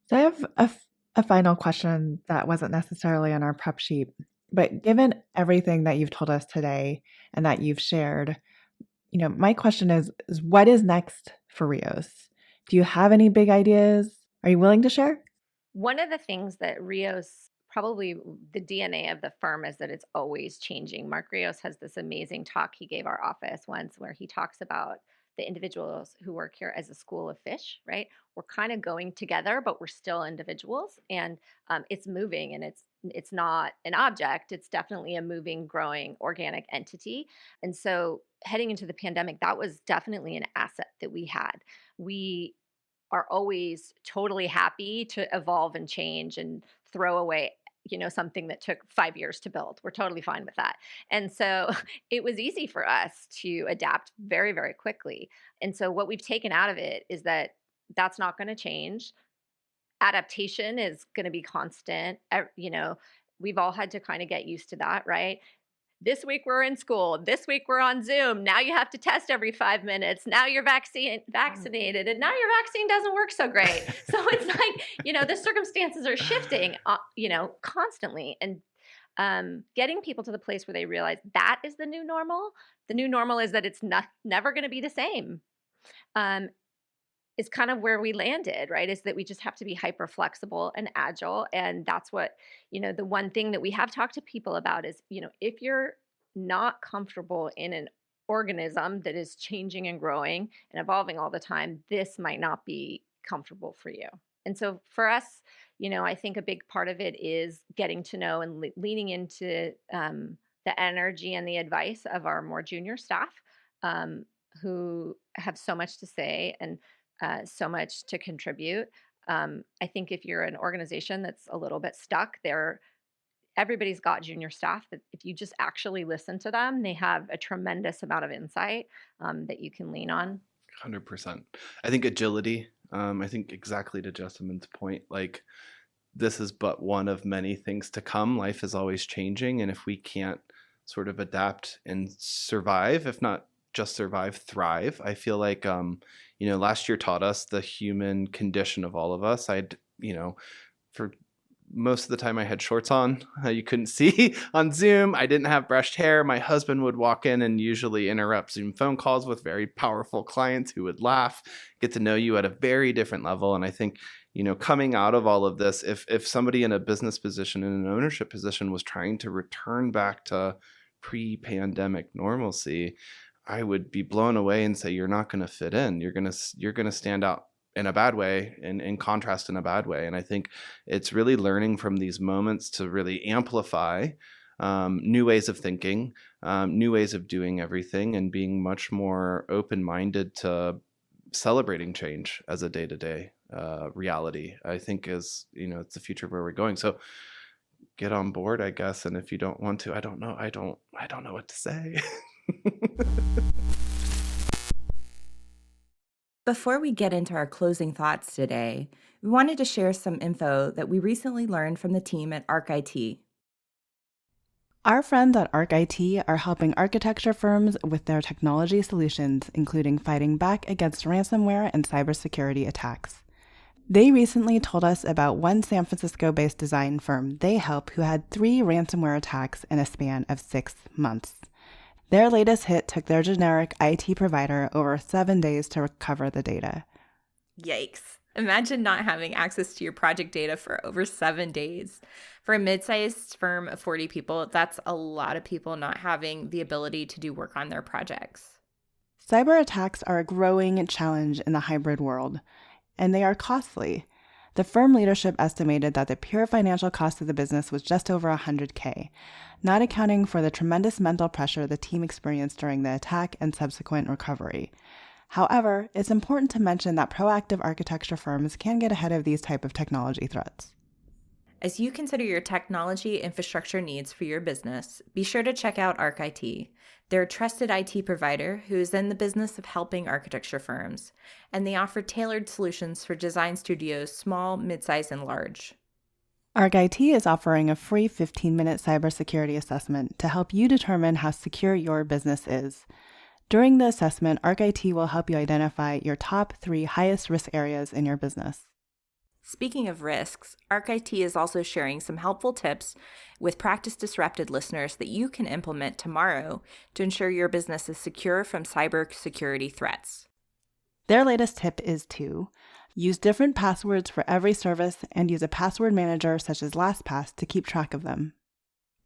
So I have a final question that wasn't necessarily on our prep sheet, but given everything that you've told us today and that you've shared, my question is what is next for Rios? Do you have any big ideas? Are you willing to share? One of the things that Rios, probably the DNA of the firm, is that it's always changing. Mark Rios has this amazing talk he gave our office once where he talks about the individuals who work here as a school of fish, right? We're kind of going together, but we're still individuals, and it's moving, and it's not an object. It's definitely a moving, growing, organic entity. And so heading into the pandemic, that was definitely an asset that we had. We are always totally happy to evolve and change and throw away something that took 5 years to build. We're totally fine with that. And so it was easy for us to adapt very, very quickly. And so what we've taken out of it is that that's not going to change. Adaptation is going to be constant. We've all had to kind of get used to that, right? This week we're in school. This week we're on Zoom. Now you have to test every 5 minutes. Now you're vaccinated, and now your vaccine doesn't work so great. So it's like, the circumstances are shifting, constantly. And getting people to the place where they realize that is the new normal. The new normal is that it's never going to be the same. is kind of where we landed, right? Is that we just have to be hyper flexible and agile. And that's what, the one thing that we have talked to people about is, if you're not comfortable in an organism that is changing and growing and evolving all the time, this might not be comfortable for you. And so for us, I think a big part of it is getting to know and leaning into the energy and the advice of our more junior staff, who have so much to say and so much to contribute. I think if you're an organization that's a little bit stuck, everybody's got junior staff that if you just actually listen to them, they have a tremendous amount of insight that you can lean on. 100%. I think agility, I think exactly to Jessamyn's point, like this is but one of many things to come. Life is always changing. And if we can't sort of adapt and survive, if not just survive, thrive, I feel like, last year taught us the human condition of all of us. For most of the time I had shorts on. You couldn't see on Zoom. I didn't have brushed hair. My husband would walk in and usually interrupt Zoom phone calls with very powerful clients who would laugh, get to know you at a very different level. And I think, coming out of all of this, if somebody in a business position, in an ownership position was trying to return back to pre-pandemic normalcy, I would be blown away and say, you're not going to fit in. You're going to stand out in a bad way and in contrast in a bad way. And I think it's really learning from these moments to really amplify new ways of thinking, new ways of doing everything, and being much more open-minded to celebrating change as a day-to-day reality. I think is, it's the future of where we're going. So get on board, I guess. And if you don't want to, I don't know. I don't know what to say. Before we get into our closing thoughts today, we wanted to share some info that we recently learned from the team at ArcIT. Our friends at ArcIT are helping architecture firms with their technology solutions, including fighting back against ransomware and cybersecurity attacks. They recently told us about one San Francisco-based design firm they help who had 3 ransomware attacks in a span of 6 months. Their latest hit took their generic IT provider over 7 days to recover the data. Yikes. Imagine not having access to your project data for over 7 days. For a mid-sized firm of 40 people, that's a lot of people not having the ability to do work on their projects. Cyber attacks are a growing challenge in the hybrid world, and they are costly. The firm leadership estimated that the pure financial cost of the business was just over $100K, not accounting for the tremendous mental pressure the team experienced during the attack and subsequent recovery. However, it's important to mention that proactive architecture firms can get ahead of these type of technology threats. As you consider your technology infrastructure needs for your business, be sure to check out ArcIT. They're a trusted IT provider who is in the business of helping architecture firms, and they offer tailored solutions for design studios, small, mid-size, and large. ArcIT is offering a free 15-minute cybersecurity assessment to help you determine how secure your business is. During the assessment, ArcIT will help you identify your top 3 highest risk areas in your business. Speaking of risks, ArcIT is also sharing some helpful tips with Practice Disrupted listeners that you can implement tomorrow to ensure your business is secure from cybersecurity threats. Their latest tip is to use different passwords for every service and use a password manager such as LastPass to keep track of them.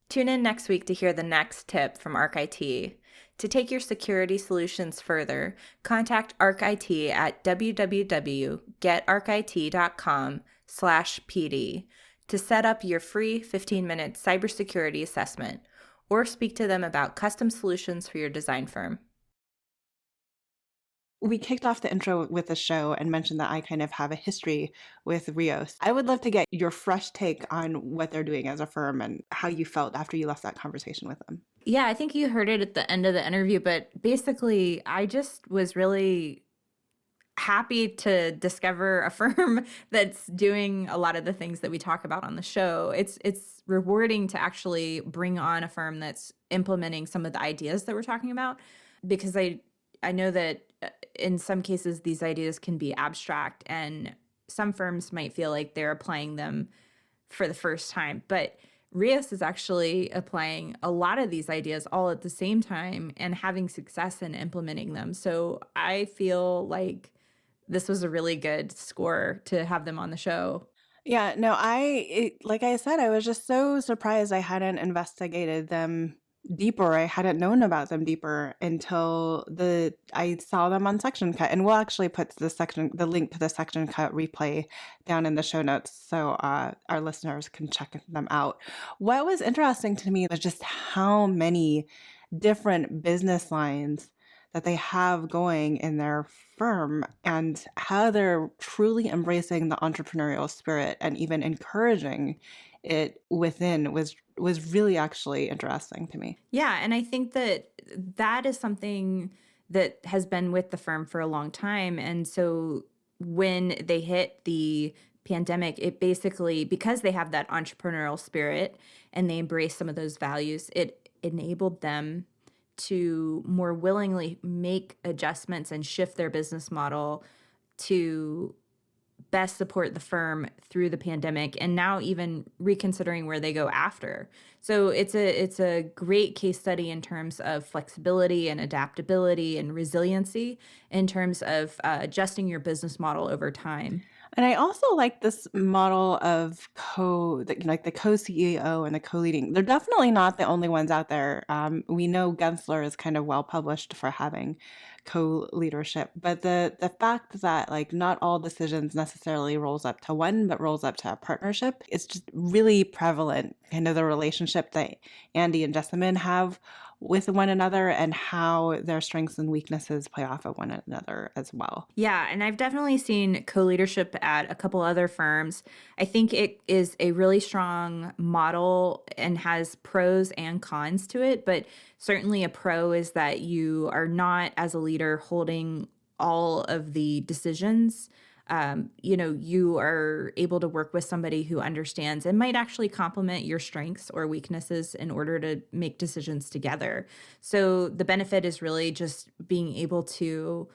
Tune in next week to hear the next tip from ArcIT. To take your security solutions further, contact ArcIT at www.getarcit.com/PD to set up your free 15-minute cybersecurity assessment, or speak to them about custom solutions for your design firm. We kicked off the intro with the show and mentioned that I kind of have a history with Rios. I would love to get your fresh take on what they're doing as a firm and how you felt after you left that conversation with them. Yeah, I think you heard it at the end of the interview, but basically I just was really happy to discover a firm that's doing a lot of the things that we talk about on the show. It's rewarding to actually bring on a firm that's implementing some of the ideas that we're talking about, because I know that in some cases these ideas can be abstract and some firms might feel like they're applying them for the first time, but Rios is actually applying a lot of these ideas all at the same time and having success in implementing them. So I feel like this was a really good score to have them on the show. Yeah, no, like I said, I was just so surprised I hadn't investigated them deeper. I hadn't known about them deeper until I saw them on Section Cut. And we'll actually put the link to the Section Cut replay down in the show notes so our listeners can check them out. What was interesting to me was just how many different business lines that they have going in their firm and how they're truly embracing the entrepreneurial spirit and even encouraging it within was really actually interesting to me. Yeah, and I think that is something that has been with the firm for a long time. And so when they hit the pandemic, it basically, because they have that entrepreneurial spirit and they embrace some of those values, it enabled them to more willingly make adjustments and shift their business model to best support the firm through the pandemic, and now even reconsidering where they go after. So it's a great case study in terms of flexibility and adaptability and resiliency in terms of adjusting your business model over time. And I also like this model of like the co-CEO and the co-leading. They're definitely not the only ones out there. We know Gensler is kind of well published for having co-leadership, but the fact that like not all decisions necessarily rolls up to one, but rolls up to a partnership, it's just really prevalent. Kind of the relationship that Andy and Jessamine have with one another and how their strengths and weaknesses play off of one another as well. Yeah, and I've definitely seen co-leadership at a couple other firms. I think it is a really strong model and has pros and cons to it, but certainly a pro is that you are not, as a leader, holding all of the decisions. You are able to work with somebody who understands and might actually complement your strengths or weaknesses in order to make decisions together. So the benefit is really just being able to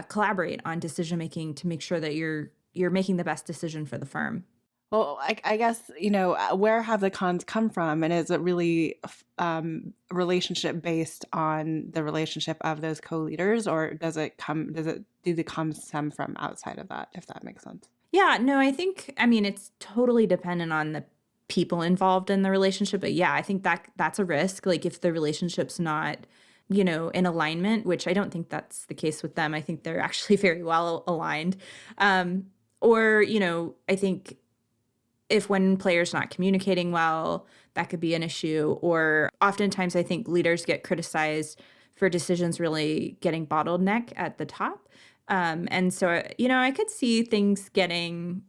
collaborate on decision making to make sure that you're making the best decision for the firm. Well, I guess, where have the cons come from? And is it really relationship based on the relationship of those co-leaders, or do the cons come from outside of that, if that makes sense? Yeah, no, it's totally dependent on the people involved in the relationship. But yeah, I think that's a risk. Like if the relationship's not, in alignment, which I don't think that's the case with them. I think they're actually very well aligned. I think if one player's not communicating well, that could be an issue. Or oftentimes I think leaders get criticized for decisions really getting bottleneck at the top. And so, I could see things getting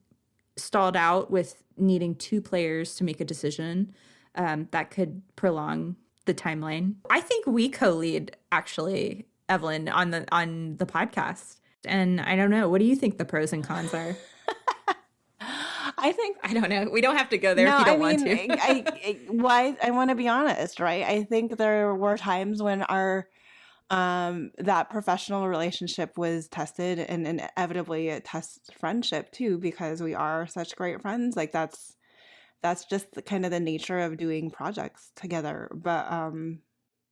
stalled out with needing two players to make a decision that could prolong the timeline. I think we co-lead, actually, Evelyn, on the podcast. And I don't know, what do you think the pros and cons are? I don't know. We don't have to go there if you don't want to. I want to be honest, right? I think there were times when our that professional relationship was tested, and inevitably it tests friendship too, because we are such great friends. Like that's just kind of the nature of doing projects together. But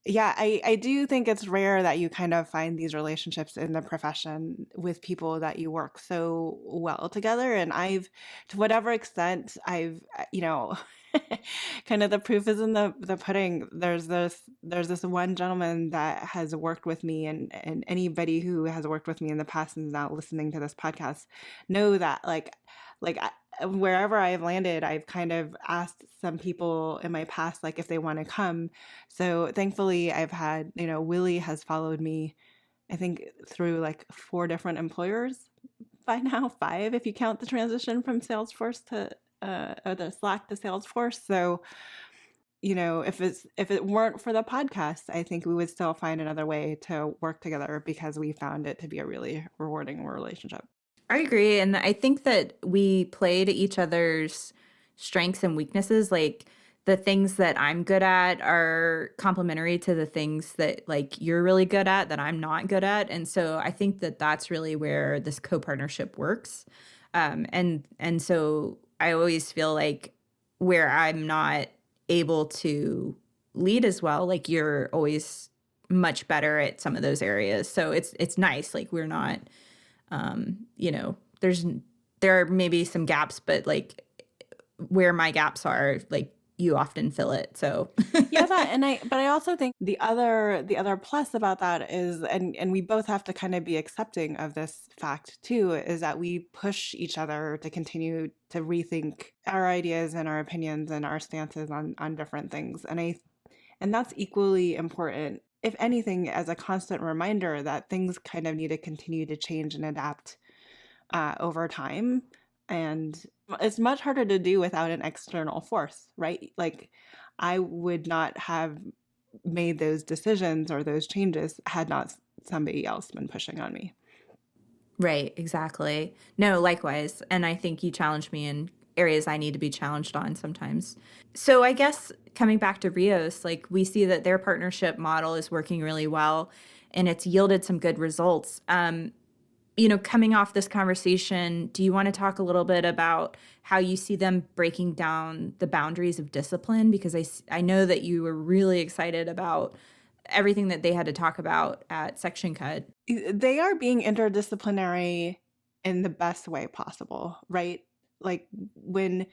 yeah, I do think it's rare that you kind of find these relationships in the profession with people that you work so well together. And to whatever extent kind of the proof is in the pudding. There's this one gentleman that has worked with me, and anybody who has worked with me in the past and is now listening to this podcast know that wherever I've landed, I've kind of asked some people in my past, like if they want to come. So thankfully I've had, Willie has followed me, I think through like 4 different employers by now, 5, if you count the transition from Salesforce to, or the Slack to Salesforce. So, if it weren't for the podcast, I think we would still find another way to work together because we found it to be a really rewarding relationship. I agree. And I think that we play to each other's strengths and weaknesses. Like the things that I'm good at are complementary to the things that like you're really good at that I'm not good at. And so I think that that's really where this co-partnership works. And so I always feel like where I'm not able to lead as well, like you're always much better at some of those areas. So it's nice. Like we're not You know, there are maybe some gaps, but like where my gaps are, like you often fill it. So Yeah, but I also think the other plus about that is, and we both have to kind of be accepting of this fact too, is that we push each other to continue to rethink our ideas and our opinions and our stances on different things. And that's equally important, if anything, as a constant reminder that things kind of need to continue to change and adapt over time. And it's much harder to do without an external force, right? Like, I would not have made those decisions or those changes had not somebody else been pushing on me. Right, exactly. No, likewise. And I think you challenge me in areas I need to be challenged on sometimes. So I guess coming back to Rios, like we see that their partnership model is working really well and it's yielded some good results. You know, coming off this conversation, do you want to talk a little bit about how you see them breaking down the boundaries of discipline? Because I know that you were really excited about everything that they had to talk about at Section Cut. They are being interdisciplinary in the best way possible, right? Like when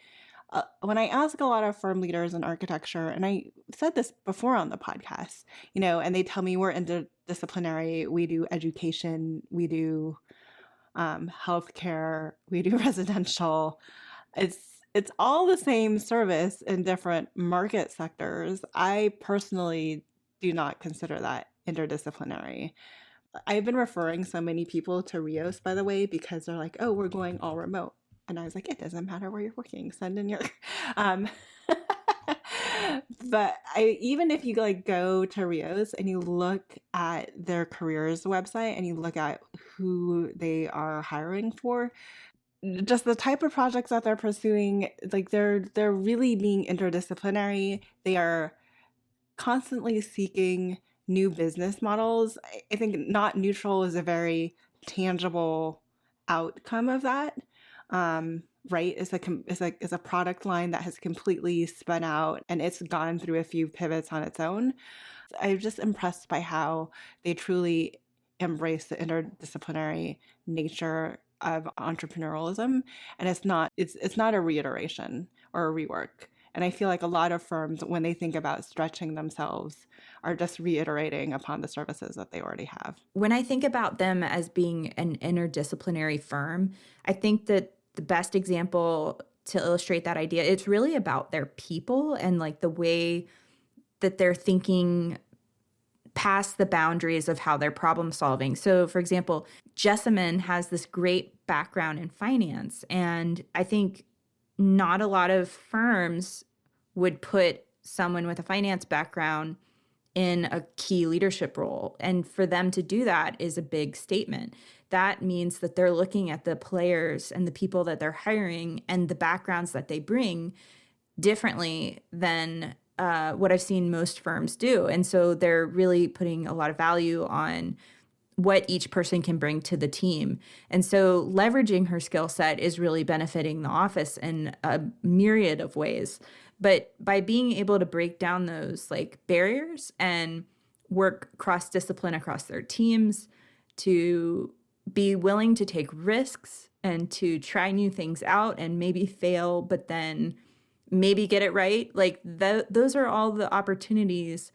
I ask a lot of firm leaders in architecture, and I said this before on the podcast, and they tell me we're interdisciplinary, we do education, we do healthcare, we do residential. It's all the same service in different market sectors. I personally do not consider that interdisciplinary. I've been referring so many people to Rios, by the way, because they're like, oh, we're going all remote. And I was like, it doesn't matter where you're working. Send in your... But even if you like go to Rios and you look at their careers website and you look at who they are hiring for, just the type of projects that they're pursuing, like they're really being interdisciplinary. They are constantly seeking new business models. I think not neutral is a very tangible outcome of that. Right? It's a product line that has completely spun out and it's gone through a few pivots on its own. I'm just impressed by how they truly embrace the interdisciplinary nature of entrepreneurialism, and it's not a reiteration or a rework. And I feel like a lot of firms, when they think about stretching themselves, are just reiterating upon the services that they already have. When I think about them as being an interdisciplinary firm, I think that the best example to illustrate that idea, it's really about their people and like the way that they're thinking past the boundaries of how they're problem solving. So, for example, Jessamine has this great background in finance, and I think not a lot of firms would put someone with a finance background in a key leadership role. And for them to do that is a big statement. That means that they're looking at the players and the people that they're hiring and the backgrounds that they bring differently than what I've seen most firms do. And so they're really putting a lot of value on what each person can bring to the team. And so leveraging her skill set is really benefiting the office in a myriad of ways. But by being able to break down those like barriers and work cross-discipline across their teams, to be willing to take risks and to try new things out and maybe fail, but then maybe get it right. Like those are all the opportunities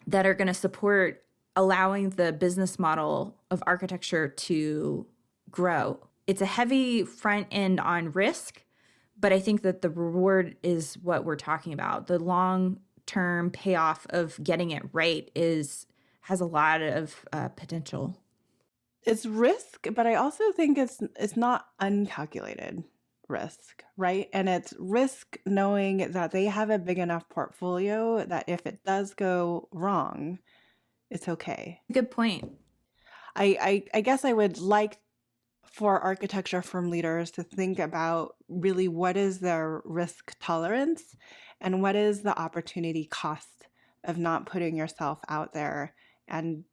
that are going to support allowing the business model of architecture to grow. It's a heavy front end on risk, but I think that the reward is what we're talking about. The long-term payoff of getting it right has a lot of potential. It's risk, but I also think it's not uncalculated risk, right? And it's risk knowing that they have a big enough portfolio that if it does go wrong, it's okay. Good point. I guess I would like for architecture firm leaders to think about really what is their risk tolerance and what is the opportunity cost of not putting yourself out there and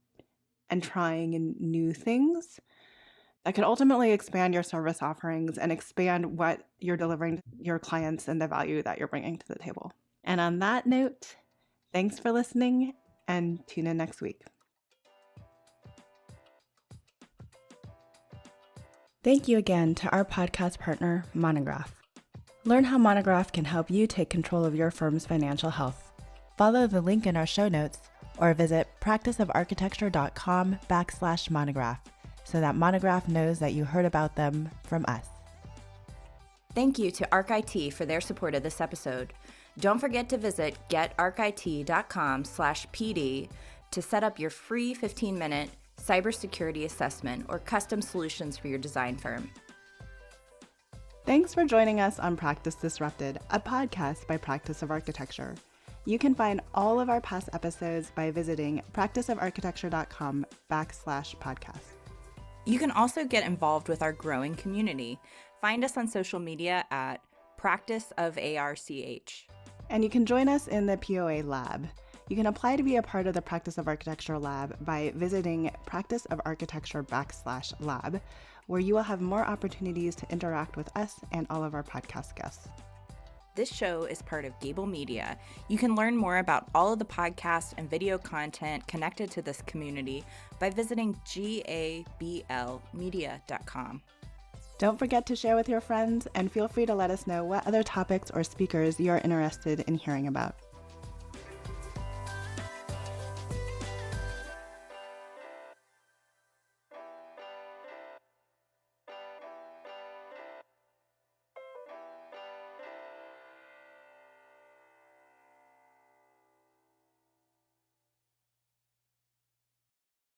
trying new things that could ultimately expand your service offerings and expand what you're delivering to your clients and the value that you're bringing to the table. And on that note, thanks for listening and tune in next week. Thank you again to our podcast partner, Monograph. Learn how Monograph can help you take control of your firm's financial health. Follow the link in our show notes or visit practiceofarchitecture.com/monograph so that Monograph knows that you heard about them from us. Thank you to ArcIT for their support of this episode. Don't forget to visit getarcit.com/PD to set up your free 15-minute cybersecurity assessment or custom solutions for your design firm. Thanks for joining us on Practice Disrupted, a podcast by Practice of Architecture. You can find all of our past episodes by visiting practiceofarchitecture.com/podcast. You can also get involved with our growing community. Find us on social media at Practice of ARCH. And you can join us in the POA Lab. You can apply to be a part of the Practice of Architecture Lab by visiting practiceofarchitecture.com/lab, where you will have more opportunities to interact with us and all of our podcast guests. This show is part of Gable Media. You can learn more about all of the podcast and video content connected to this community by visiting gablmedia.com. Don't forget to share with your friends and feel free to let us know what other topics or speakers you're interested in hearing about.